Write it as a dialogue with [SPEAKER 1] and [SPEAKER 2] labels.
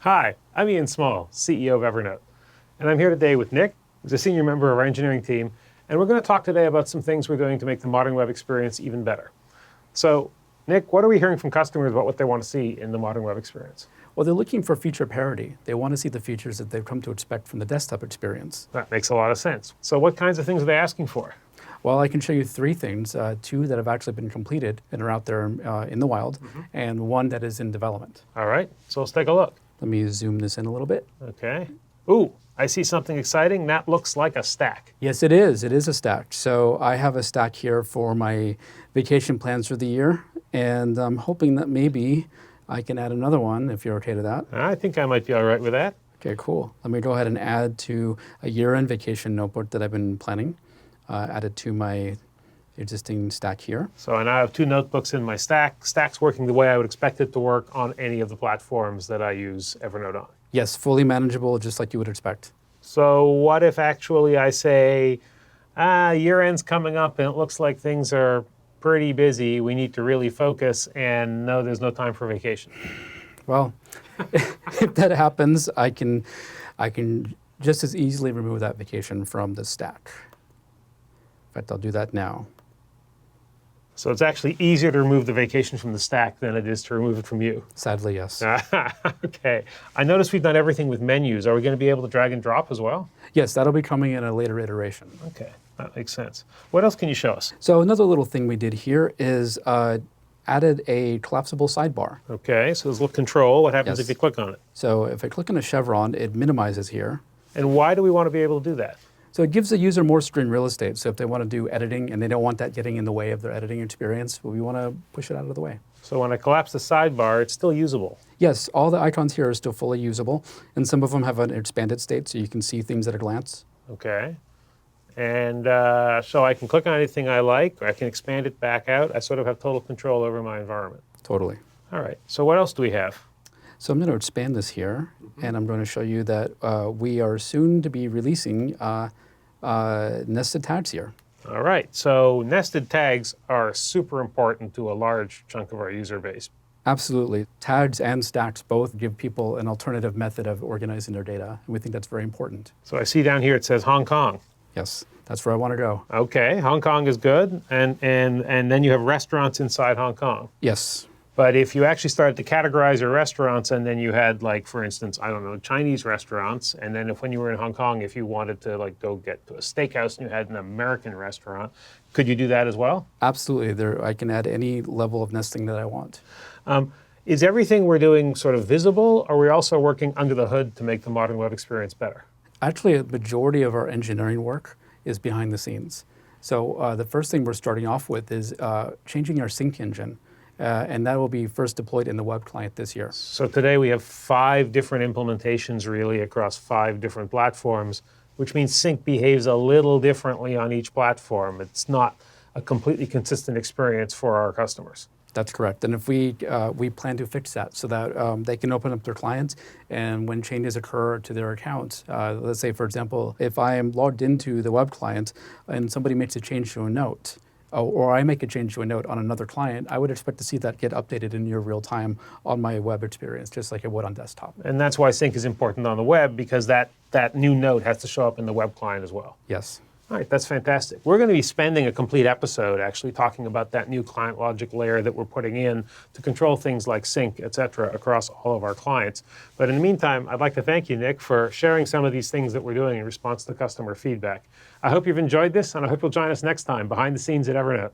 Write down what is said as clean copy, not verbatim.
[SPEAKER 1] Hi, I'm Ian Small, CEO of Evernote, and I'm here today with Nick, who's a senior member of our engineering team, and we're going to talk today about some things we're doing to make the modern web experience even better. So, Nick, what are we hearing from customers about what they want to see in the modern web experience?
[SPEAKER 2] Well, they're looking for feature parity. They want to see the features that they've come to expect from the desktop experience.
[SPEAKER 1] That makes a lot of sense. So what kinds of things are they asking for?
[SPEAKER 2] Well, I can show you three things, two that have actually been completed and are out there in the wild, and one that is in development.
[SPEAKER 1] All right, so let's take a look.
[SPEAKER 2] Let me zoom this in a little bit.
[SPEAKER 1] Okay. Ooh, I see something exciting. That looks like a stack.
[SPEAKER 2] Yes, it is. It is a stack. So I have a stack here for my vacation plans for the year, and I'm hoping that maybe I can add another one if you're okay to that.
[SPEAKER 1] I think I might be all right with that.
[SPEAKER 2] Okay, cool. Let me go ahead and add to a year-end vacation notebook that I've been planning. Add it to my existing stack here.
[SPEAKER 1] So I now have two notebooks in my stack. Stack's working the way I would expect it to work on any of the platforms that I use Evernote on.
[SPEAKER 2] Yes, fully manageable, just like you would expect.
[SPEAKER 1] So what if actually I say, year-end's coming up and it looks like things are pretty busy, we need to really focus, and no, there's no time for vacation?
[SPEAKER 2] Well, if that happens, I can just as easily remove that vacation from the stack. In fact, I'll do that now.
[SPEAKER 1] So it's actually easier to remove the vacation from the stack than it is to remove it from you.
[SPEAKER 2] Sadly, yes.
[SPEAKER 1] Okay. I noticed we've done everything with menus. Are we going to be able to drag and drop as well?
[SPEAKER 2] Yes, that'll be coming in a later iteration.
[SPEAKER 1] Okay, that makes sense. What else can you show us?
[SPEAKER 2] So another little thing we did here is added a collapsible sidebar.
[SPEAKER 1] Okay, so there's a little control. What happens
[SPEAKER 2] Yes.
[SPEAKER 1] if you click on it?
[SPEAKER 2] So if I click on a chevron, it minimizes here.
[SPEAKER 1] And why do we want to be able to do that?
[SPEAKER 2] So it gives the user more screen real estate. So if they want to do editing and they don't want that getting in the way of their editing experience, well, we want to push it out of the way.
[SPEAKER 1] So when I collapse the sidebar, it's still usable.
[SPEAKER 2] Yes, all the icons here are still fully usable, and some of them have an expanded state, so you can see things at a glance.
[SPEAKER 1] Okay. And so I can click on anything I like, or I can expand it back out. I sort of have total control over my environment.
[SPEAKER 2] Totally.
[SPEAKER 1] All right, so what else do we have?
[SPEAKER 2] So I'm going to expand this here, and I'm going to show you that we are soon to be releasing nested tags here.
[SPEAKER 1] All right, so nested tags are super important to a large chunk of our user base.
[SPEAKER 2] Absolutely. Tags and stacks both give people an alternative method of organizing their data, and we think that's very important.
[SPEAKER 1] So I see down here it says Hong Kong.
[SPEAKER 2] Yes, that's where I want to go.
[SPEAKER 1] Okay, Hong Kong is good, and then you have restaurants inside Hong Kong.
[SPEAKER 2] Yes.
[SPEAKER 1] But if you actually started to categorize your restaurants, and then you had, like, for instance, I don't know, Chinese restaurants, and then when you were in Hong Kong, if you wanted to, like, go get to a steakhouse and you had an American restaurant, could you do that as well?
[SPEAKER 2] Absolutely. I can add any level of nesting that I want.
[SPEAKER 1] Is everything we're doing sort of visible, or are we also working under the hood to make the modern web experience better?
[SPEAKER 2] Actually, a majority of our engineering work is behind the scenes. So the first thing we're starting off with is changing our sync engine. And that will be first deployed in the web client this year.
[SPEAKER 1] So today we have 5 different implementations really across 5 different platforms, which means sync behaves a little differently on each platform. It's not a completely consistent experience for our customers.
[SPEAKER 2] That's correct. And if we plan to fix that so that they can open up their clients, and when changes occur to their accounts, let's say, for example, if I am logged into the web client and somebody makes a change to a note, or I make a change to a note on another client, I would expect to see that get updated in near real time on my web experience, just like it would on desktop.
[SPEAKER 1] And that's why sync is important on the web, because that new note has to show up in the web client as well.
[SPEAKER 2] Yes.
[SPEAKER 1] All right, that's fantastic. We're going to be spending a complete episode actually talking about that new client logic layer that we're putting in to control things like sync, et cetera, across all of our clients. But in the meantime, I'd like to thank you, Nick, for sharing some of these things that we're doing in response to customer feedback. I hope you've enjoyed this, and I hope you'll join us next time behind the scenes at Evernote.